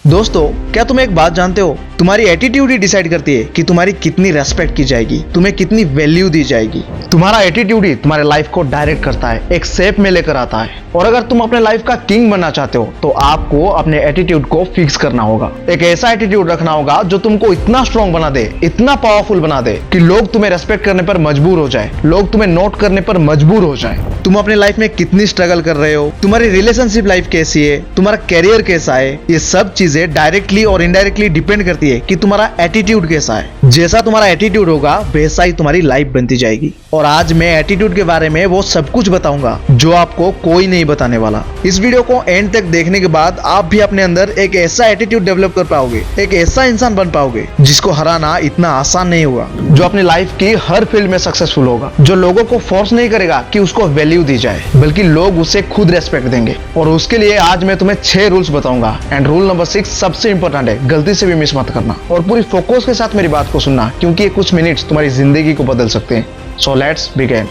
दोस्तों, क्या तुम एक बात जानते हो? तुम्हारी एटीट्यूड ही डिसाइड करती है कि तुम्हारी कितनी रेस्पेक्ट की जाएगी, तुम्हें कितनी वैल्यू दी जाएगी। तुम्हारा एटीट्यूड ही तुम्हारे लाइफ को डायरेक्ट करता है, एक शेप में लेकर आता है। और अगर तुम अपने लाइफ का किंग बनना चाहते हो तो आपको अपने एटीट्यूड को फिक्स करना होगा। एक ऐसा एटीट्यूड रखना होगा जो तुमको इतना स्ट्रॉन्ग बना दे, इतना पावरफुल बना दे कि लोग तुम्हें रेस्पेक्ट करने पर मजबूर हो जाए, लोग तुम्हें नोट करने पर मजबूर हो जाए। तुम अपने लाइफ में कितनी स्ट्रगल कर रहे हो, तुम्हारी रिलेशनशिप लाइफ कैसी है, तुम्हारा कैरियर कैसा है, ये सब चीजें डायरेक्टली और इनडायरेक्टली डिपेंड करती है कि तुम्हारा एटीट्यूड कैसा है। जैसा तुम्हारा एटीट्यूड होगा वैसा ही तुम्हारी लाइफ बनती जाएगी। और आज मैं एटीट्यूड के बारे में वो सब कुछ बताऊंगा जो आपको कोई नहीं बताने वाला। इस वीडियो को एंड तक देखने के बाद आप भी अपने अंदर एक ऐसा एटीट्यूड डेवलप कर पाओगे, एक ऐसा इंसान बन पाओगे जिसको हराना इतना आसान नहीं होगा, जो अपनी लाइफ की हर फील्ड में सक्सेसफुल होगा, जो लोगों को फोर्स नहीं करेगा कि उसको वैल्यू दी जाए, बल्कि लोग उसे खुद रेस्पेक्ट देंगे। और उसके लिए आज मैं तुम्हें 6 रूल्स बताऊंगा। एंड रूल नंबर 6 सबसे इंपॉर्टेंट है, गलती से भी मिस मत करना और पूरी फोकस के साथ मेरी बात को सुनना, क्योंकि ये कुछ मिनट्स तुम्हारी जिंदगी को बदल सकते हैं। So let's begin.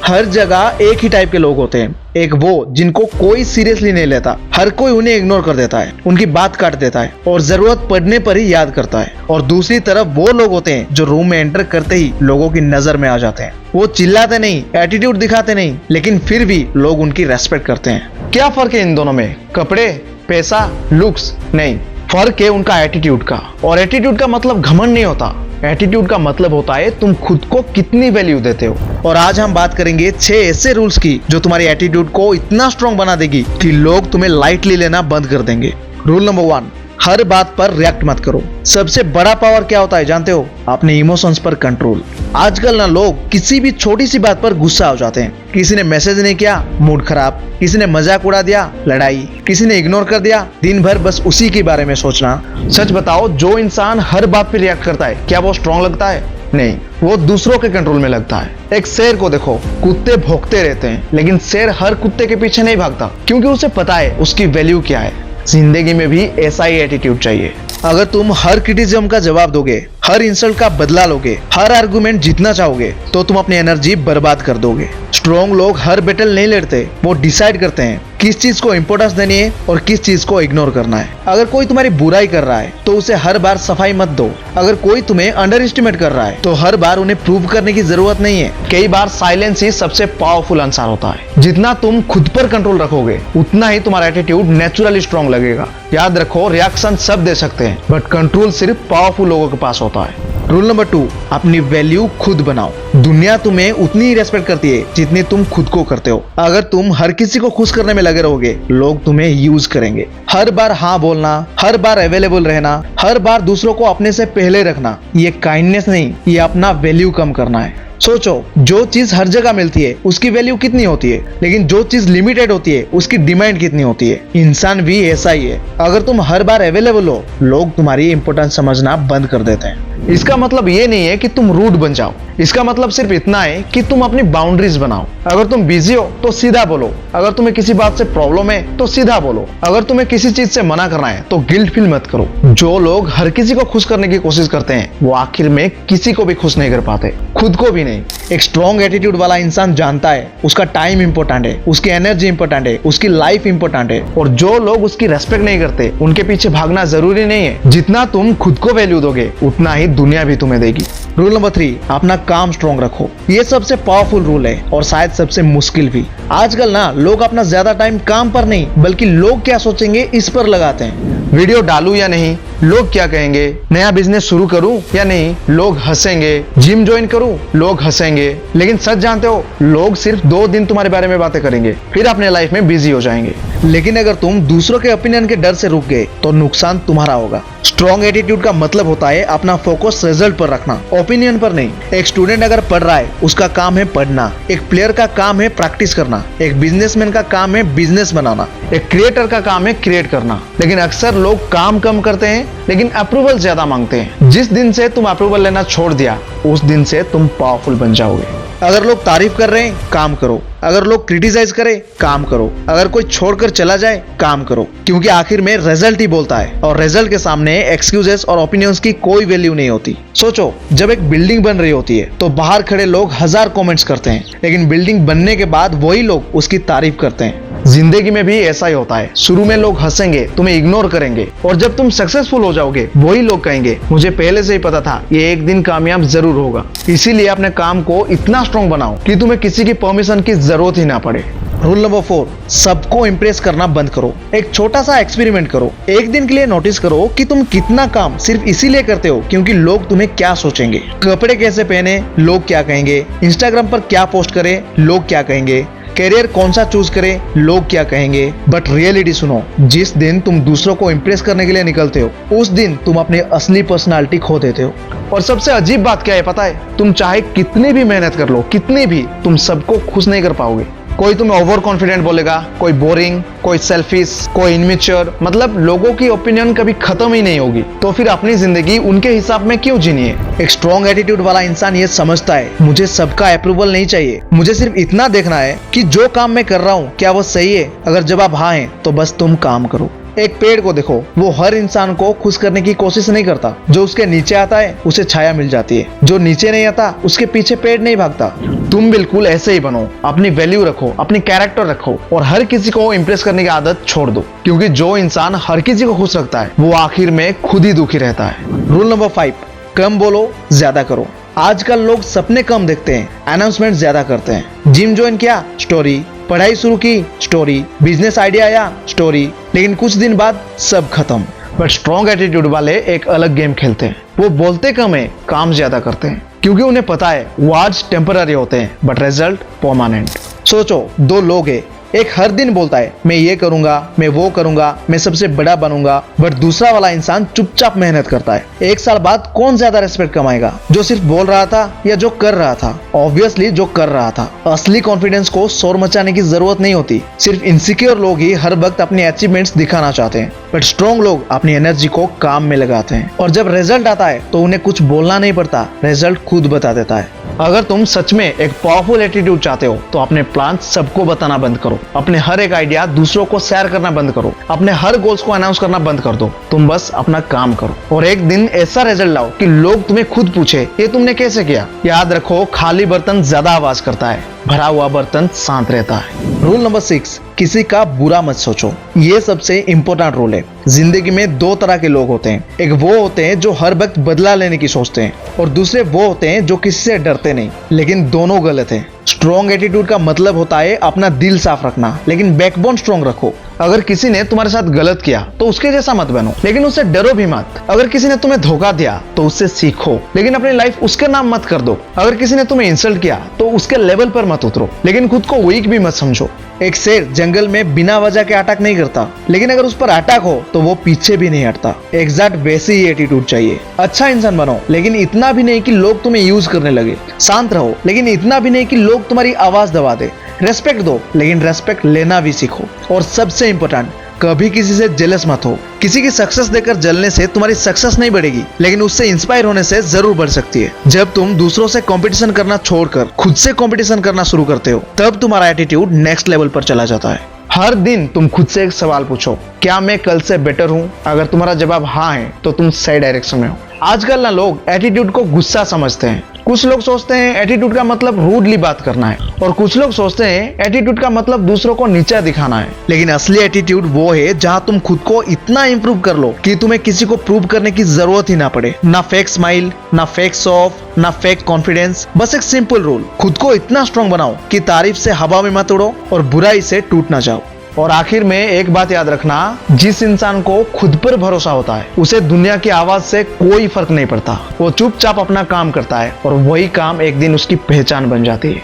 हर जगह एक ही टाइप के लोग होते हैं। एक वो जिनको कोई सीरियसली नहीं लेता, हर कोई उन्हें इग्नोर कर देता है, उनकी बात काट देता है और जरूरत पड़ने पर ही याद करता है। और दूसरी तरफ वो लोग होते हैं जो रूम में एंटर करते ही लोगों की नजर में आ जाते हैं। वो चिल्लाते नहीं, एटीट्यूड दिखाते नहीं, लेकिन फिर भी लोग उनकी रेस्पेक्ट करते हैं। क्या फर्क है इन दोनों में? कपड़े, पैसा, लुक्स? नहीं, फर्क है उनका एटीट्यूड का। और एटीट्यूड का मतलब घमंड नहीं होता, एटीट्यूड का मतलब होता है तुम खुद को कितनी वैल्यू देते हो। और आज हम बात करेंगे 6 ऐसे रूल्स की जो तुम्हारी एटीट्यूड को इतना स्ट्रॉन्ग बना देगी कि लोग तुम्हें लाइटली लेना बंद कर देंगे। रूल नंबर 1, हर बात पर रिएक्ट मत करो। सबसे बड़ा पावर क्या होता है जानते हो? अपने इमोशंस पर कंट्रोल। आजकल ना लोग किसी भी छोटी सी बात पर गुस्सा हो जाते हैं। किसी ने मैसेज नहीं किया, मूड खराब। किसी ने मजाक उड़ा दिया, लड़ाई। किसी ने इग्नोर कर दिया, दिन भर बस उसी के बारे में सोचना। सच बताओ, जो इंसान हर बात पर रिएक्ट करता है, क्या वो स्ट्रॉन्ग लगता है? नहीं, वो दूसरों के कंट्रोल में लगता है। एक शेर को देखो, कुत्ते भौंकते रहते हैं, लेकिन शेर हर कुत्ते के पीछे नहीं भागता, क्योंकि उसे पता है उसकी वैल्यू क्या है। जिंदगी में भी ऐसा ही एटीट्यूड चाहिए। अगर तुम हर क्रिटिसिज्म का जवाब दोगे, हर इंसल्ट का बदला लोगे, हर आर्गुमेंट जीतना चाहोगे, तो तुम अपनी एनर्जी बर्बाद कर दोगे। स्ट्रॉन्ग लोग हर बैटल नहीं लड़ते, वो डिसाइड करते हैं किस चीज को इंपॉर्टेंस देनी है और किस चीज को इग्नोर करना है। अगर कोई तुम्हारी बुराई कर रहा है तो उसे हर बार सफाई मत दो। अगर कोई तुम्हें अंडर एस्टिमेट कर रहा है तो हर बार उन्हें प्रूव करने की जरूरत नहीं है। कई बार साइलेंस ही सबसे पावरफुल आंसर होता है। जितना तुम खुद पर कंट्रोल रखोगे उतना ही तुम्हारा एटीट्यूड नेचुरली स्ट्रॉन्ग लगेगा। याद रखो, रिएक्शन सब दे सकते हैं, बट कंट्रोल सिर्फ पावरफुल लोगों के पास होता है। रूल नंबर 2, अपनी वैल्यू खुद बनाओ। दुनिया तुम्हें उतनी ही रेस्पेक्ट करती है जितनी तुम खुद को करते हो। अगर तुम हर किसी को खुश करने में लगे रहोगे, लोग तुम्हें यूज करेंगे। हर बार हाँ बोलना, हर बार अवेलेबल रहना, हर बार दूसरों को अपने से पहले रखना, ये काइंडनेस नहीं, ये अपना वैल्यू कम करना है। सोचो, जो चीज हर जगह मिलती है उसकी वैल्यू कितनी होती है, लेकिन जो चीज लिमिटेड होती है उसकी डिमांड कितनी होती है। इंसान भी ऐसा ही है। अगर तुम हर बार अवेलेबल हो, लोग तुम्हारी इंपॉर्टेंस समझना बंद कर देते हैं। इसका मतलब ये नहीं है कि तुम रूड बन जाओ, इसका मतलब सिर्फ इतना है कि तुम अपनी बाउंड्रीज बनाओ। अगर तुम बिजी हो तो सीधा बोलो, अगर तुम्हें किसी बात से प्रॉब्लम है तो सीधा बोलो, अगर तुम्हें किसी चीज से मना करना है तो गिल्ट फील मत करो। जो लोग हर किसी को खुश करने की कोशिश करते हैं वो आखिर में किसी को भी खुश नहीं कर पाते, खुद को भी नहीं। एक स्ट्रॉन्ग एटीट्यूड वाला इंसान जानता है उसका टाइम इंपॉर्टेंट है, उसकी एनर्जी इंपॉर्टेंट है, उसकी लाइफ इंपॉर्टेंट है। और जो लोग उसकी रेस्पेक्ट नहीं करते उनके पीछे भागना जरूरी नहीं है। जितना तुम खुद को वैल्यू दोगे उतना ही दुनिया भी तुम्हें देगी। रूल नंबर 3, अपना काम स्ट्रॉन्ग रखो। ये सबसे पावरफुल रूल है और शायद सबसे मुश्किल भी। आजकल ना लोग अपना ज्यादा टाइम काम पर नहीं बल्कि लोग क्या सोचेंगे इस पर लगाते हैं। वीडियो डालूं या नहीं, लोग क्या कहेंगे, नया बिजनेस शुरू करूं या नहीं, लोग हंसेंगे, जिम ज्वाइन करूं, लोग हंसेंगे। लेकिन सच जानते हो, लोग सिर्फ 2 दिन तुम्हारे बारे में बातें करेंगे, फिर अपने लाइफ में बिजी हो जाएंगे। लेकिन अगर तुम दूसरों के ओपिनियन के डर से रुक गए तो नुकसान तुम्हारा होगा। स्ट्रॉन्ग एटीट्यूड का मतलब होता है अपना फोकस रिजल्ट पर रखना, ओपिनियन पर नहीं। एक स्टूडेंट अगर पढ़ रहा है, उसका काम है पढ़ना। एक प्लेयर का काम है प्रैक्टिस करना। एक बिजनेसमैन का काम है बिजनेस बनाना। एक क्रिएटर का काम है क्रिएट करना। लेकिन अक्सर लोग काम कम करते हैं लेकिन अप्रूवल ज्यादा मांगते हैं। जिस दिन से तुम अप्रूवल लेना छोड़ दिया, उस दिन से तुम पावरफुल बन जाओगे। अगर लोग तारीफ कर रहे हैं, काम करो। अगर लोग क्रिटिसाइज करें, काम करो। अगर कोई छोड़कर चला जाए, काम करो, क्योंकि आखिर में रिजल्ट ही बोलता है और रिजल्ट के सामने एक्सक्यूजेस और ओपिनियंस की कोई वैल्यू नहीं होती। सोचो, जब एक बिल्डिंग बन रही होती है तो बाहर खड़े लोग 1000 कमेंट्स करते हैं, लेकिन बिल्डिंग बनने के बाद वही लोग उसकी तारीफ करते हैं। जिंदगी में भी ऐसा ही होता है। शुरू में लोग हंसेंगे, तुम्हें इग्नोर करेंगे, और जब तुम सक्सेसफुल हो जाओगे वही लोग कहेंगे मुझे पहले से ही पता था ये एक दिन कामयाब जरूर होगा। इसीलिए अपने काम को इतना स्ट्रॉन्ग बनाओ कि तुम्हें किसी की परमिशन की जरूरत ही ना पड़े। रूल नंबर 4, सबको इंप्रेस करना बंद करो। एक छोटा सा एक्सपेरिमेंट करो। एक दिन के लिए नोटिस करो कि तुम कितना काम सिर्फ इसीलिए करते हो क्योंकि लोग तुम्हें क्या सोचेंगे। कपड़े कैसे पहने, लोग क्या कहेंगे। इंस्टाग्राम पर क्या पोस्ट करें, लोग क्या कहेंगे। करियर कौन सा चूज करें, लोग क्या कहेंगे। बट रियलिटी सुनो, जिस दिन तुम दूसरों को इंप्रेस करने के लिए निकलते हो उस दिन तुम अपनी असली पर्सनालिटी खो देते हो। और सबसे अजीब बात क्या है पता है, तुम चाहे कितनी भी मेहनत कर लो, कितनी भी, तुम सबको खुश नहीं कर पाओगे। कोई तुम्हें ओवर कॉन्फिडेंट बोलेगा, कोई बोरिंग, कोई सेल्फिश, कोई इनमेच्योर। मतलब लोगों की ओपिनियन कभी खत्म ही नहीं होगी। तो फिर अपनी जिंदगी उनके हिसाब में क्यों जीनी है। एक स्ट्रॉन्ग एटीट्यूड वाला इंसान ये समझता है मुझे सबका अप्रूवल नहीं चाहिए, मुझे सिर्फ इतना देखना है कि जो काम मैं कर रहा हूँ क्या वो सही है। अगर जवाब हाँ है तो बस तुम काम करो। एक पेड़ को देखो, वो हर इंसान को खुश करने की कोशिश नहीं करता। जो उसके नीचे आता है उसे छाया मिल जाती है, जो नीचे नहीं आता उसके पीछे पेड़ नहीं भागता। तुम बिल्कुल ऐसे ही बनो, अपनी वैल्यू रखो, अपनी कैरेक्टर रखो और हर किसी को इंप्रेस करने की आदत छोड़ दो। क्योंकि जो इंसान हर किसी को खुश रखता है वो आखिर में खुद ही दुखी रहता है। रूल नंबर 5, कम बोलो ज्यादा करो। आजकल लोग सपने कम देखते हैं, अनाउंसमेंट ज्यादा करते हैं। जिम ज्वाइन किया, स्टोरी। पढ़ाई शुरू की, स्टोरी। बिजनेस आइडिया आया, स्टोरी। लेकिन कुछ दिन बाद सब खत्म। बट स्ट्रॉन्ग एटीट्यूड वाले एक अलग गेम खेलते हैं। वो बोलते कम है, काम ज्यादा करते हैं, क्योंकि उन्हें पता है वर्ड्स टेम्पररी होते हैं बट रिजल्ट परमानेंट। सोचो, दो लोग हैं, एक हर दिन बोलता है मैं ये करूंगा, मैं वो करूंगा, मैं सबसे बड़ा बनूंगा, बट दूसरा वाला इंसान चुपचाप मेहनत करता है। एक साल बाद कौन ज्यादा रेस्पेक्ट कमाएगा, जो सिर्फ बोल रहा था या जो कर रहा था? ऑब्वियसली जो कर रहा था। असली कॉन्फिडेंस को शोर मचाने की जरूरत नहीं होती। सिर्फ इनसिक्योर लोग ही हर वक्त अपनी अचीवमेंट्स दिखाना चाहते हैं, बट स्ट्रॉन्ग लोग अपनी एनर्जी को काम में लगाते हैं। और जब रिजल्ट आता है तो उन्हें कुछ बोलना नहीं पड़ता, रिजल्ट खुद बता देता है। अगर तुम सच में एक पावरफुल एटीट्यूड चाहते हो तो अपने प्लान सबको बताना बंद करो। अपने हर एक आइडिया दूसरों को शेयर करना बंद करो। अपने हर गोल्स को अनाउंस करना बंद कर दो। तुम बस अपना काम करो और एक दिन ऐसा रिजल्ट लाओ कि लोग तुम्हें खुद पूछे ये तुमने कैसे किया। याद रखो, खाली बर्तन ज्यादा आवाज करता है, भरा हुआ बर्तन शांत रहता है। रूल नंबर 6, किसी का बुरा मत सोचो। ये सबसे इंपॉर्टेंट रूल है। जिंदगी में दो तरह के लोग होते हैं। एक वो होते हैं जो हर वक्त बदला लेने की सोचते हैं और दूसरे वो होते हैं जो किसी से डरते नहीं। लेकिन दोनों गलत हैं। स्ट्रॉन्ग एटीट्यूड का मतलब होता है अपना दिल साफ रखना, लेकिन बैकबोन स्ट्रॉन्ग रखो। अगर किसी ने तुम्हारे साथ गलत किया तो उसके जैसा मत बनो, लेकिन उससे डरो भी मत। अगर किसी ने तुम्हें धोखा दिया तो उससे सीखो, लेकिन अपनी लाइफ उसके नाम मत कर दो। अगर किसी ने तुम्हें इंसल्ट किया तो उसके लेवल पर मत उतरो, लेकिन खुद को वीक भी मत समझो। एक शेर जंगल में बिना वजह के अटैक नहीं करता, लेकिन अगर उस पर अटैक हो तो वो पीछे भी नहीं हटता। एग्जैक्ट वैसे ही एटीट्यूड चाहिए। अच्छा इंसान बनो, लेकिन इतना भी नहीं कि लोग तुम्हें यूज करने लगे। शांत रहो, लेकिन इतना भी नहीं कि लोग तुम्हारी आवाज दबा दे। रेस्पेक्ट दो, लेकिन रेस्पेक्ट लेना भी सीखो। और सबसे इंपॉर्टेंट, कभी किसी से जेलस मत हो। किसी की सक्सेस देखकर जलने से तुम्हारी सक्सेस नहीं बढ़ेगी, लेकिन उससे इंस्पायर होने से जरूर बढ़ सकती है। जब तुम दूसरों से कंपटीशन करना छोड़कर खुद से कंपटीशन करना शुरू करते हो तब तुम्हारा एटीट्यूड नेक्स्ट लेवल पर चला जाता है। हर दिन तुम खुद से एक सवाल पूछो, क्या मैं कल से बेटर हूँ? अगर तुम्हारा जवाब हाँ है तो तुम सही डायरेक्शन में हो। आजकल ना लोग एटीट्यूड को गुस्सा समझते हैं। कुछ लोग सोचते हैं एटीट्यूड का मतलब रूडली बात करना है, और कुछ लोग सोचते हैं एटीट्यूड का मतलब दूसरों को नीचा दिखाना है। लेकिन असली एटीट्यूड वो है जहां तुम खुद को इतना इंप्रूव कर लो कि तुम्हें किसी को प्रूव करने की जरूरत ही ना पड़े। ना फेक स्माइल, ना फेक शो ऑफ, ना फेक कॉन्फिडेंस। बस एक सिंपल रूल, खुद को इतना स्ट्रॉन्ग बनाओ कि तारीफ से हवा में मत उड़ो और बुराई से टूट ना जाओ। और आखिर में एक बात याद रखना, जिस इंसान को खुद पर भरोसा होता है उसे दुनिया की आवाज से कोई फर्क नहीं पड़ता। वो चुपचाप अपना काम करता है और वही काम एक दिन उसकी पहचान बन जाती है।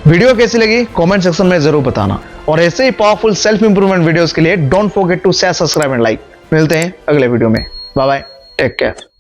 वीडियो कैसी लगी कमेंट सेक्शन में जरूर बताना, और ऐसे ही पावरफुल सेल्फ इंप्रूवमेंट वीडियोस के लिए don't forget to share, subscribe and like. मिलते हैं अगले वीडियो में। Bye bye, take care.